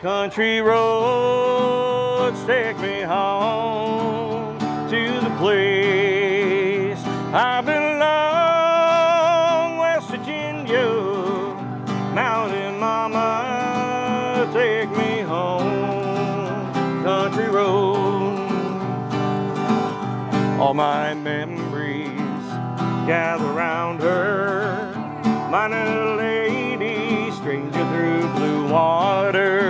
Country roads take me home to the place I belong, West Virginia. Mountain mama, take me home, country road. All my memories gather round her, minor lady, stranger through blue waters.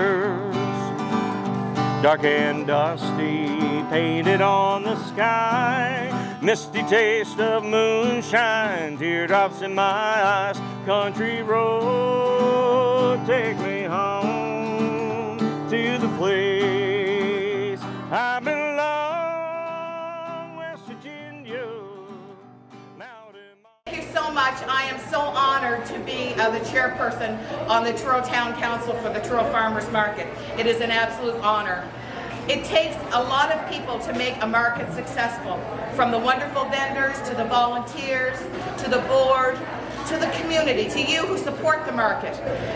Dark and dusty, painted on the sky, misty taste of moonshine, teardrops in my eyes. Country road, take me home to the place I belong, West Virginia. Thank you so much. I am so honored to be the chairperson on the Truro Town Council for the Truro Farmers Market. It is an absolute honor. It takes a lot of people to make a market successful, from the wonderful vendors to the volunteers to the board to the community, to you who support the market,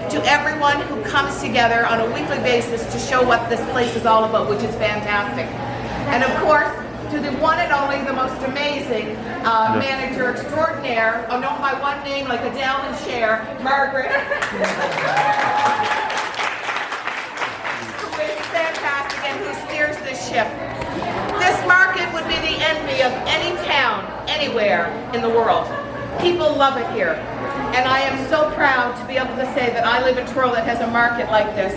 to everyone who comes together on a weekly basis to show what this place is all about, which is fantastic. And of course, to the one and only, the most amazing manager extraordinaire, oh no, by one name like Adele and Cher, Margaret. Who is fantastic and who steers this ship. This market would be the envy of any town, anywhere in the world. People love it here. And I am so proud to be able to say that I live in Truro that has a market like this.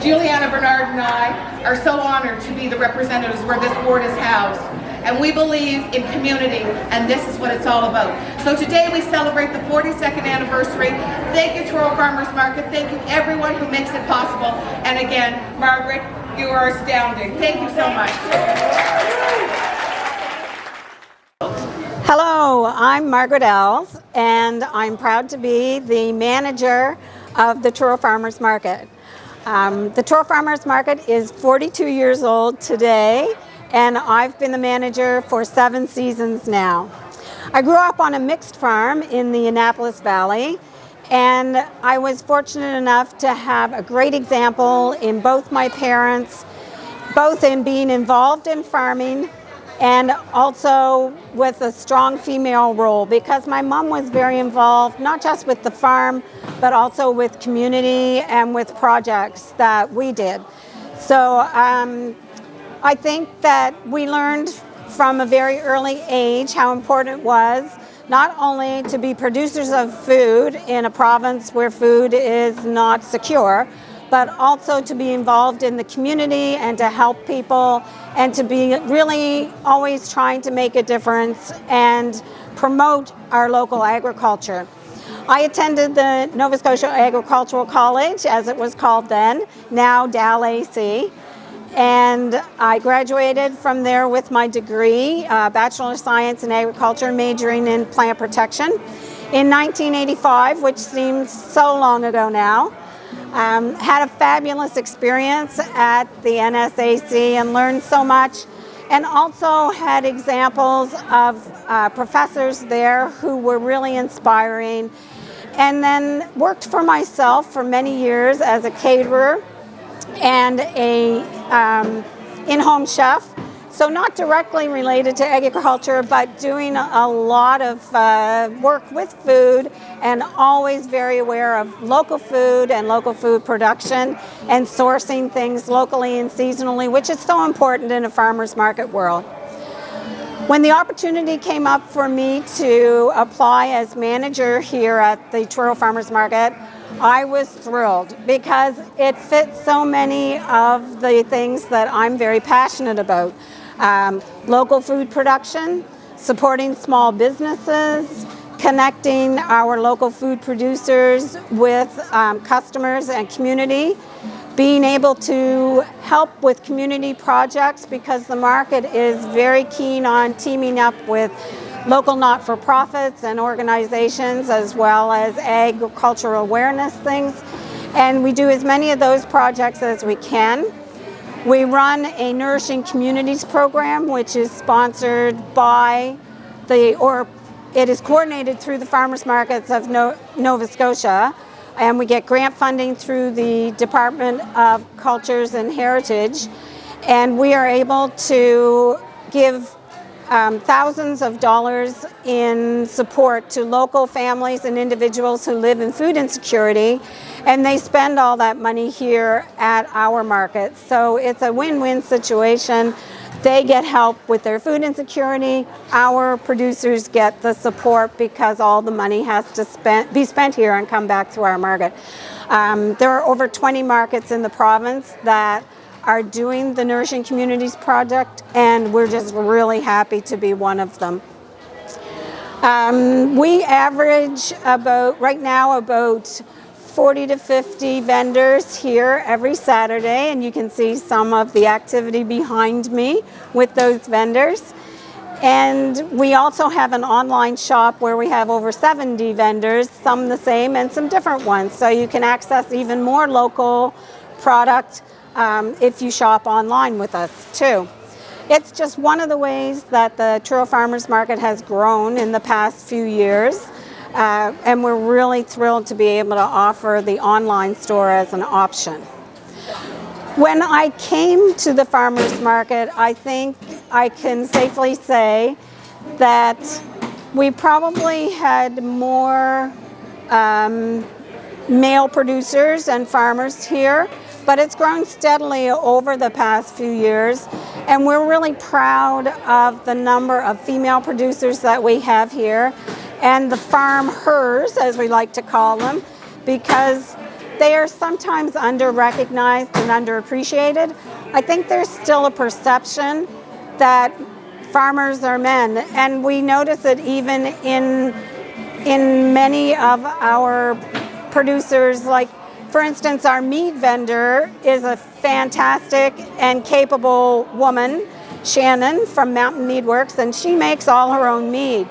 Juliana Bernard and I are so honored to be the representatives where this board is housed. And we believe in community, and this is what it's all about. So today we celebrate the 42nd anniversary. Thank you, Truro Farmers Market. Thank you, everyone who makes it possible. And again, Margaret, you are astounding. Thank you so much. Hello, I'm Margaret Ells, and I'm proud to be the manager of the Truro Farmers Market. The Truro Farmers Market is 42 years old today, and I've been the manager for 7 seasons now. I grew up on a mixed farm in the Annapolis Valley, and I was fortunate enough to have a great example in both my parents, both in being involved in farming and also with a strong female role, because my mom was very involved, not just with the farm, but also with community and with projects that we did. So I think that we learned from a very early age how important it was not only to be producers of food in a province where food is not secure, but also to be involved in the community and to help people and to be really always trying to make a difference and promote our local agriculture. I attended the Nova Scotia Agricultural College, as it was called then, now DAL AC, and I graduated from there with my degree, Bachelor of Science in Agriculture, majoring in plant protection in 1985, which seems so long ago now. Had a fabulous experience at the NSAC and learned so much, and also had examples of professors there who were really inspiring, and then worked for myself for many years as a caterer and a in-home chef. So not directly related to agriculture, but doing a lot of work with food and always very aware of local food and local food production and sourcing things locally and seasonally, which is so important in a farmer's market world. When the opportunity came up for me to apply as manager here at the Truro Farmers Market, I was thrilled because it fits so many of the things that I'm very passionate about. Local food production, supporting small businesses, connecting our local food producers with customers and community, being able to help with community projects because the market is very keen on teaming up with local not-for-profits and organizations as well as agricultural awareness things. And we do as many of those projects as we can. We run a Nourishing Communities program, which is sponsored by it is coordinated through the farmers markets of Nova Scotia, and we get grant funding through the Department of Cultures and Heritage, and we are able to give thousands of dollars in support to local families and individuals who live in food insecurity, and they spend all that money here at our market. So it's a win-win situation. They get help with their food insecurity. Our producers get the support because all the money has to be spent here and come back to our market. There are over 20 markets in the province that are doing the Nourishing Communities project, and we're just really happy to be one of them. We average right now about 40 to 50 vendors here every Saturday, and you can see some of the activity behind me with those vendors. And we also have an online shop where we have over 70 vendors, some the same and some different ones. So you can access even more local product if you shop online with us too. It's just one of the ways that the Truro Farmers Market has grown in the past few years. And we're really thrilled to be able to offer the online store as an option. When I came to the farmers market, I think I can safely say that we probably had more male producers and farmers here, but it's grown steadily over the past few years, and we're really proud of the number of female producers that we have here, and the farmers, as we like to call them, because they are sometimes under-recognized and underappreciated. I think there's still a perception that farmers are men, and we notice it even in many of our producers. Like, for instance, our meat vendor is a fantastic and capable woman, Shannon from Mountain Meat Works, and she makes all her own meat.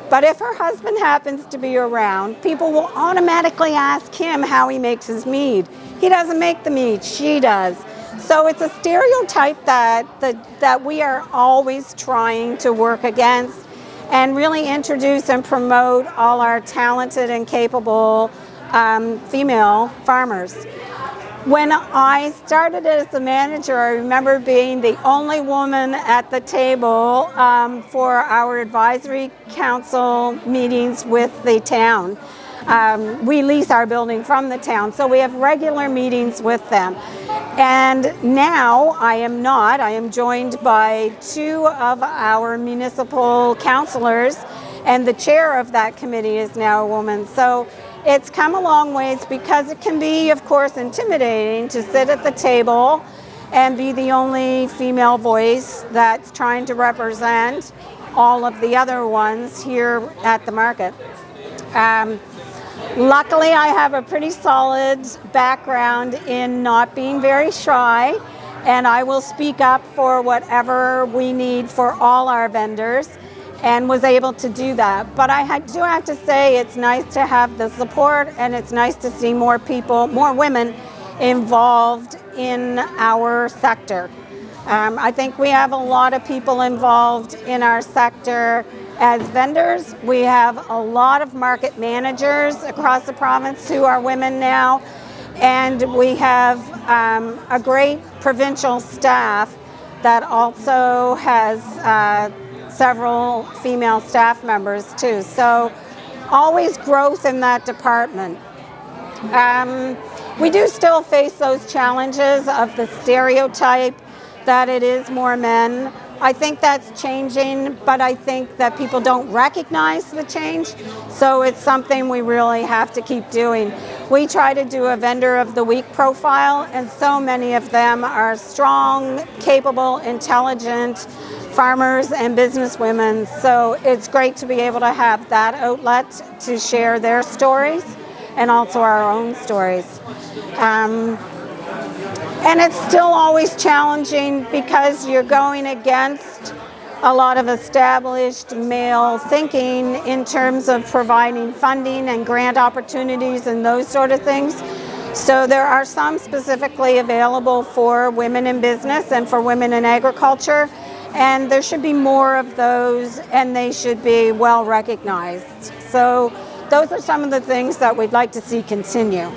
But if her husband happens to be around, people will automatically ask him how he makes his meat. He doesn't make the meat, she does. So it's a stereotype that we are always trying to work against and really introduce and promote all our talented and capable female farmers. When I started as the manager, I remember being the only woman at the table for our advisory council meetings with the town. We lease our building from the town, so we have regular meetings with them. And now I am joined by two of our municipal councillors, and the chair of that committee is now a woman. So it's come a long ways, because it can be, of course, intimidating to sit at the table and be the only female voice that's trying to represent all of the other ones here at the market. Luckily, I have a pretty solid background in not being very shy, and I will speak up for whatever we need for all our vendors, and was able to do that. But I do have to say, it's nice to have the support, and it's nice to see more people, more women involved in our sector. I think we have a lot of people involved in our sector as vendors. We have a lot of market managers across the province who are women now, and we have a great provincial staff that also has several female staff members too. So always growth in that department. We do still face those challenges of the stereotype that it is more men. I think that's changing, but I think that people don't recognize the change. So it's something we really have to keep doing. We try to do a vendor of the week profile, and so many of them are strong, capable, intelligent farmers and businesswomen. So it's great to be able to have that outlet to share their stories and also our own stories. And it's still always challenging, because you're going against a lot of established male thinking in terms of providing funding and grant opportunities and those sort of things. So there are some specifically available for women in business and for women in agriculture, and there should be more of those, and they should be well recognized. So those are some of the things that we'd like to see continue.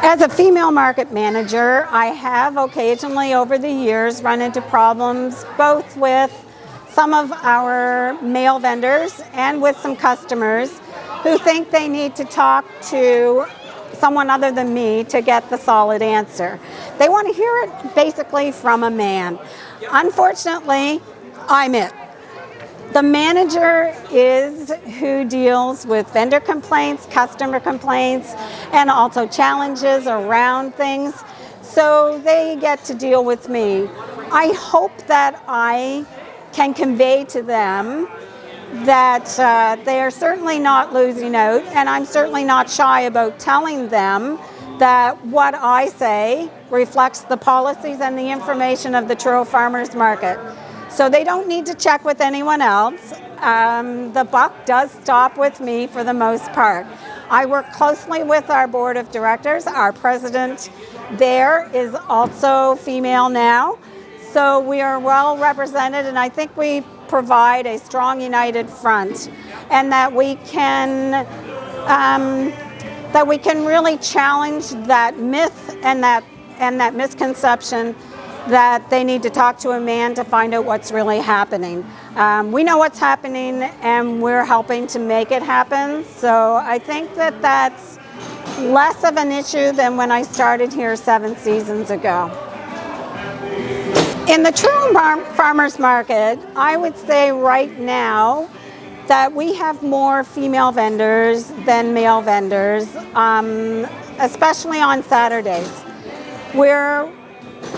As a female market manager, I have occasionally over the years run into problems both with some of our male vendors and with some customers who think they need to talk to someone other than me to get the solid answer. They want to hear it basically from a man. Unfortunately, I'm it. The manager is who deals with vendor complaints, customer complaints, and also challenges around things. So they get to deal with me. I hope that I can convey to them that they are certainly not losing out, and I'm certainly not shy about telling them that what I say reflects the policies and the information of the Truro Farmers Market. So they don't need to check with anyone else. The buck does stop with me for the most part. I work closely with our board of directors. Our president there is also female now. So we are well represented, and I think we provide a strong united front, and that we can really challenge that myth and that misconception that they need to talk to a man to find out what's really happening. We know what's happening, and we're helping to make it happen. So I think that that's less of an issue than when I started here 7 seasons ago. In the Truro Farmers Market, I would say right now that we have more female vendors than male vendors, especially on Saturdays.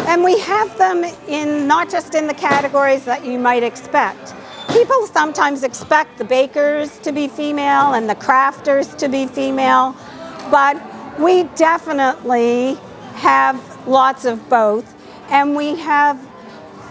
And we have them in not just in the categories that you might expect. People sometimes expect the bakers to be female and the crafters to be female, but we definitely have lots of both, and we have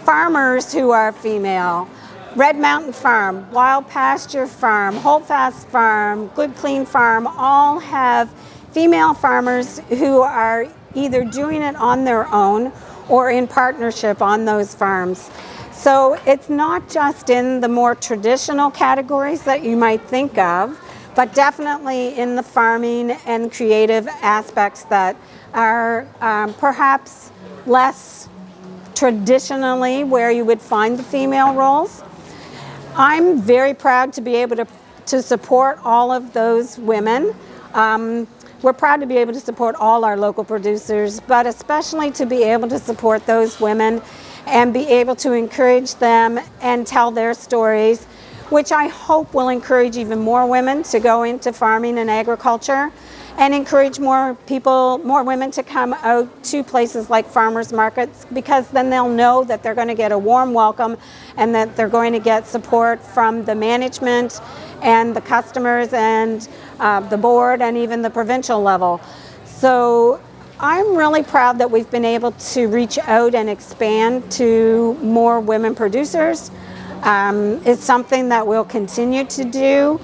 farmers who are female. Red Mountain Farm, Wild Pasture Farm, Holdfast Farm, Good Clean Farm all have female farmers who are either doing it on their own or in partnership on those farms. So it's not just in the more traditional categories that you might think of, but definitely in the farming and creative aspects that are perhaps less traditionally where you would find the female roles. I'm very proud to be able to support all of those women. We're proud to be able to support all our local producers, but especially to be able to support those women and be able to encourage them and tell their stories, which I hope will encourage even more women to go into farming and agriculture, and encourage more women to come out to places like farmers markets, because then they'll know that they're going to get a warm welcome and that they're going to get support from the management and the customers and the board and even the provincial level. So I'm really proud that we've been able to reach out and expand to more women producers. It's something that we'll continue to do.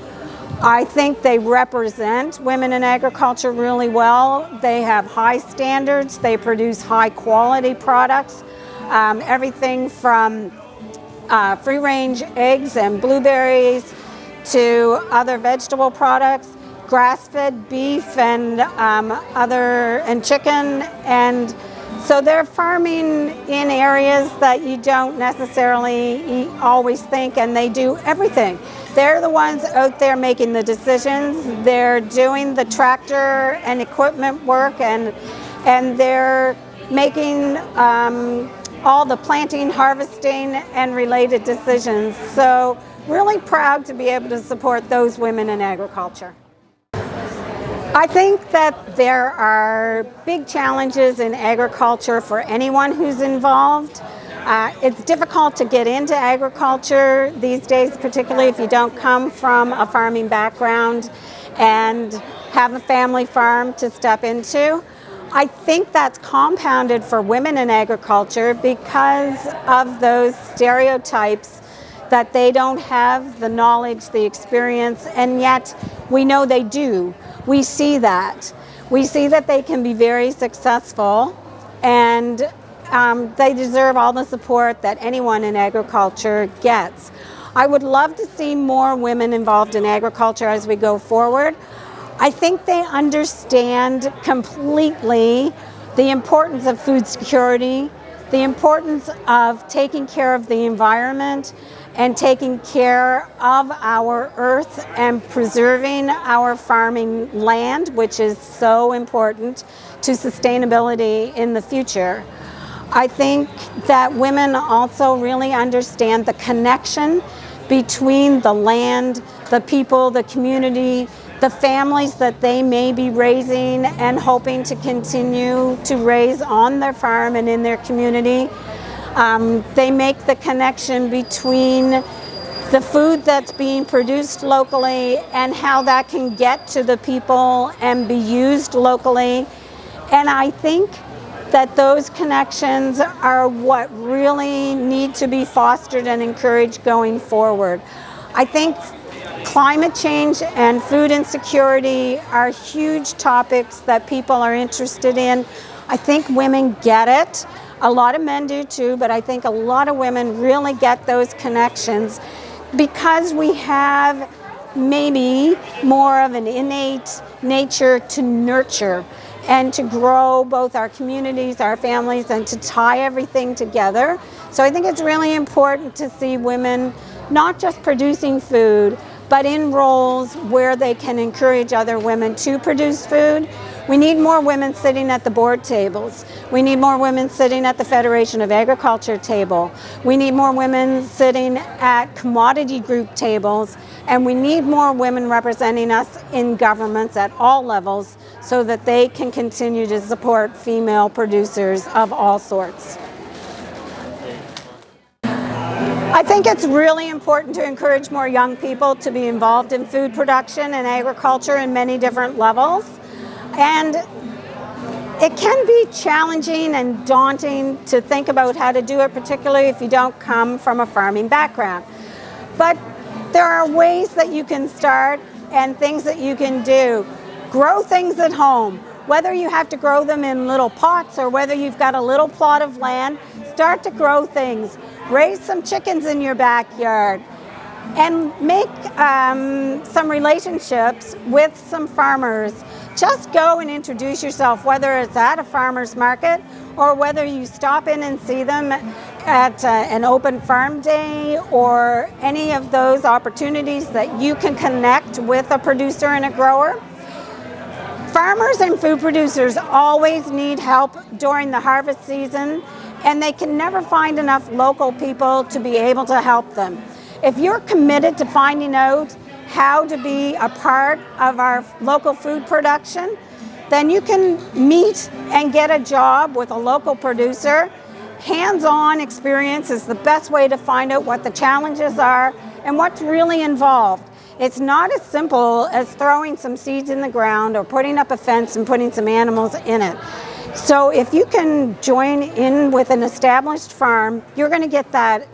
I think they represent women in agriculture really well. They have high standards. They produce high quality products. Everything from free-range eggs and blueberries to other vegetable products, grass-fed beef and chicken, and so they're farming in areas that you don't necessarily always think, and they do everything. They're the ones out there making the decisions. They're doing the tractor and equipment work, and they're making all the planting, harvesting, and related decisions. So really proud to be able to support those women in agriculture. I think that there are big challenges in agriculture for anyone who's involved. It's difficult to get into agriculture these days, particularly if you don't come from a farming background and have a family farm to step into. I think that's compounded for women in agriculture because of those stereotypes that they don't have the knowledge, the experience, and yet we know they do. We see that. We see that they can be very successful, and they deserve all the support that anyone in agriculture gets. I would love to see more women involved in agriculture as we go forward. I think they understand completely the importance of food security, the importance of taking care of the environment and taking care of our earth and preserving our farming land, which is so important to sustainability in the future. I think that women also really understand the connection between the land, the people, the community, the families that they may be raising and hoping to continue to raise on their farm and in their community. They make the connection between the food that's being produced locally and how that can get to the people and be used locally. And I think that those connections are what really need to be fostered and encouraged going forward. I think climate change and food insecurity are huge topics that people are interested in. I think women get it. A lot of men do too, but I think a lot of women really get those connections because we have maybe more of an innate nature to nurture and to grow both our communities, our families, and to tie everything together. So I think it's really important to see women not just producing food, but in roles where they can encourage other women to produce food. We need more women sitting at the board tables. We need more women sitting at the Federation of Agriculture table. We need more women sitting at commodity group tables. And we need more women representing us in governments at all levels so that they can continue to support female producers of all sorts. I think it's really important to encourage more young people to be involved in food production and agriculture in many different levels. And it can be challenging and daunting to think about how to do it, particularly if you don't come from a farming background. But there are ways that you can start and things that you can do. Grow things at home. Whether you have to grow them in little pots or whether you've got a little plot of land, start to grow things. Raise some chickens in your backyard and make some relationships with some farmers. Just go and introduce yourself, whether it's at a farmer's market or whether you stop in and see them at an open farm day or any of those opportunities that you can connect with a producer and a grower. Farmers and food producers always need help during the harvest season, and they can never find enough local people to be able to help them. If you're committed to finding out how to be a part of our local food production, then you can meet and get a job with a local producer. Hands-on experience is the best way to find out what the challenges are and what's really involved. It's not as simple as throwing some seeds in the ground or putting up a fence and putting some animals in it. So if you can join in with an established farm, you're going to get that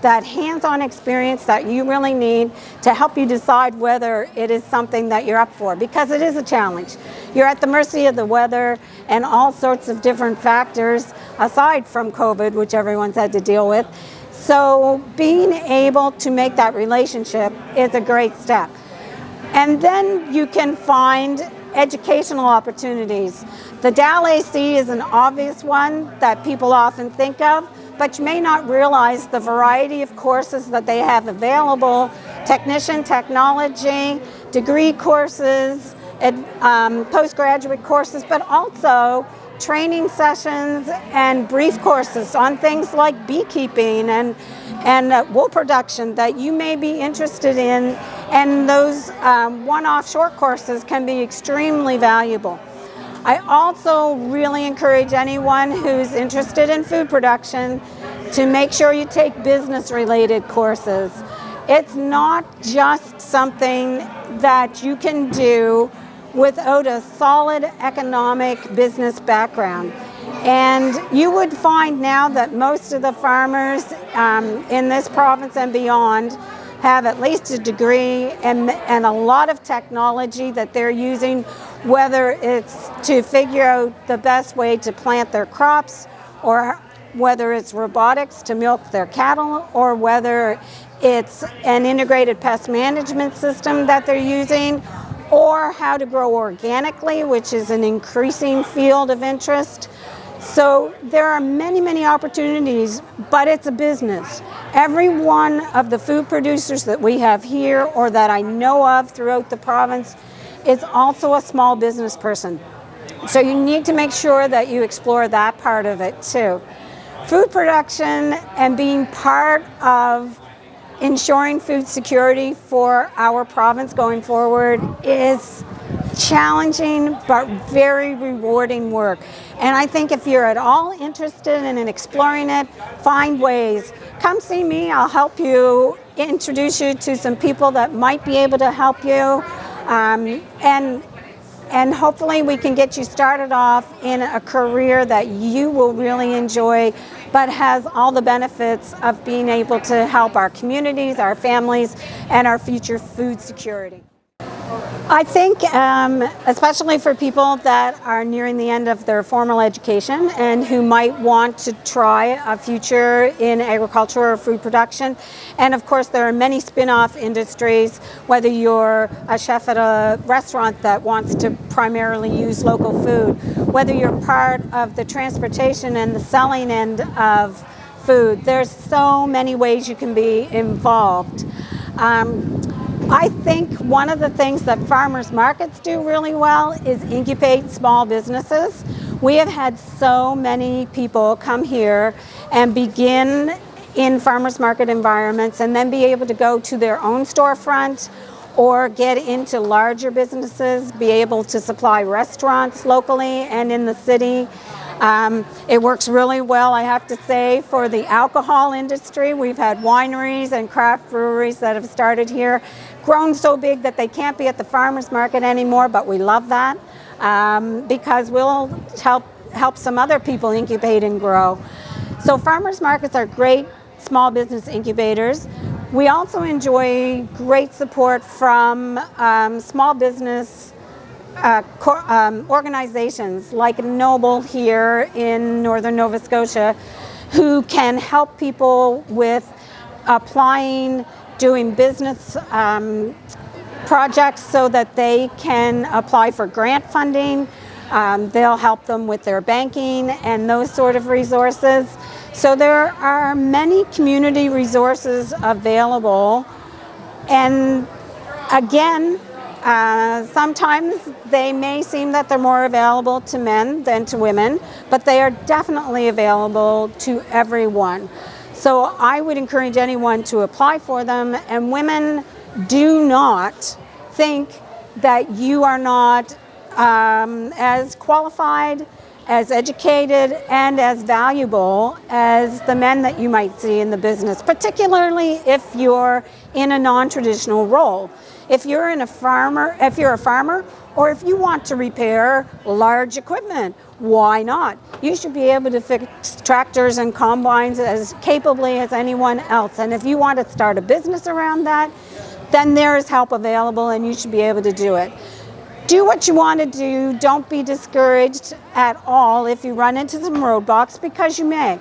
hands-on experience that you really need to help you decide whether it is something that you're up for, because it is a challenge. You're at the mercy of the weather and all sorts of different factors aside from COVID, which everyone's had to deal with. So being able to make that relationship is a great step. And then you can find educational opportunities. The DAL AC is an obvious one that people often think of, but you may not realize the variety of courses that they have available: technician, technology, degree courses, postgraduate courses, but also training sessions and brief courses on things like beekeeping and wool production that you may be interested in, and those one-off short courses can be extremely valuable. I also really encourage anyone who's interested in food production to make sure you take business-related courses. It's not just something that you can do without a solid economic business background. And you would find now that most of the farmers in this province and beyond have at least a degree and a lot of technology that they're using, whether it's to figure out the best way to plant their crops, or whether it's robotics to milk their cattle, or whether it's an integrated pest management system that they're using, or how to grow organically, which is an increasing field of interest. So there are many, many opportunities, but it's a business. Every one of the food producers that we have here or that I know of throughout the province is also a small business person. So you need to make sure that you explore that part of it too. Food production and being part of ensuring food security for our province going forward is challenging but very rewarding work. And I think if you're at all interested in exploring it, find ways. Come see me, I'll help you, introduce you to some people that might be able to help you. And hopefully we can get you started off in a career that you will really enjoy, but has all the benefits of being able to help our communities, our families, and our future food security. I think, especially for people that are nearing the end of their formal education and who might want to try a future in agriculture or food production, and of course there are many spin-off industries, whether you're a chef at a restaurant that wants to primarily use local food, whether you're part of the transportation and the selling end of food. There's so many ways you can be involved. I think one of the things that farmers markets do really well is incubate small businesses. We have had so many people come here and begin in farmers market environments and then be able to go to their own storefront or get into larger businesses, be able to supply restaurants locally and in the city. It works really well, I have to say, for the alcohol industry. We've had wineries and craft breweries that have started here, grown so big that they can't be at the farmers market anymore, but we love that because we'll help some other people incubate and grow. So farmers markets are great small business incubators. We also enjoy great support from small business organizations like Noble here in northern Nova Scotia, who can help people with applying, doing business projects so that they can apply for grant funding. They'll help them with their banking and those sort of resources. So there are many community resources available, and again, sometimes they may seem that they're more available to men than to women, but they are definitely available to everyone. So I would encourage anyone to apply for them, and women, do not think that you are not as qualified, as educated, and as valuable as the men that you might see in the business, particularly if you're in a non-traditional role. If you're a farmer, or if you want to repair large equipment, why not? You should be able to fix tractors and combines as capably as anyone else. And if you want to start a business around that, then there is help available and you should be able to do it. Do what you want to do. Don't be discouraged at all if you run into some roadblocks, because you may.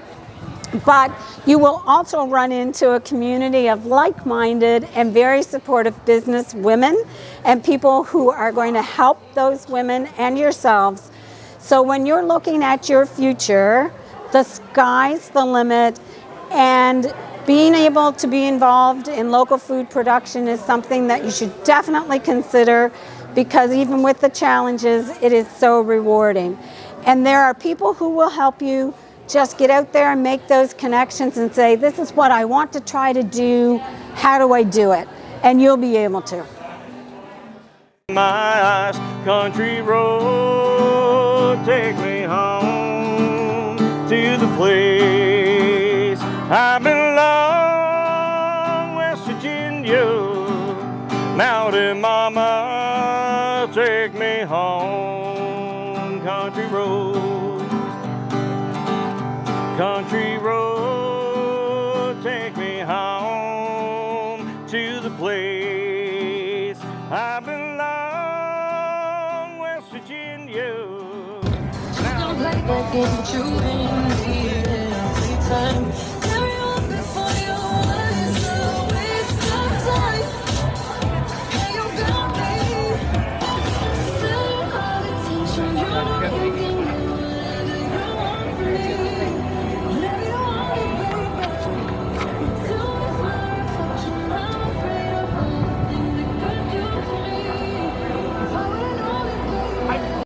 But you will also run into a community of like-minded and very supportive business women and people who are going to help those women and yourselves. So when you're looking at your future, the sky's the limit, and being able to be involved in local food production is something that you should definitely consider, because even with the challenges, it is so rewarding. And there are people who will help you. Just get out there and make those connections and say, this is what I want to try to do, how do I do it? And you'll be able to. My eyes, country road, take me home to the place I belong, West Virginia. Mountain mama, take me home, country road. Country road, take me home to the place I belong, West Virginia. Now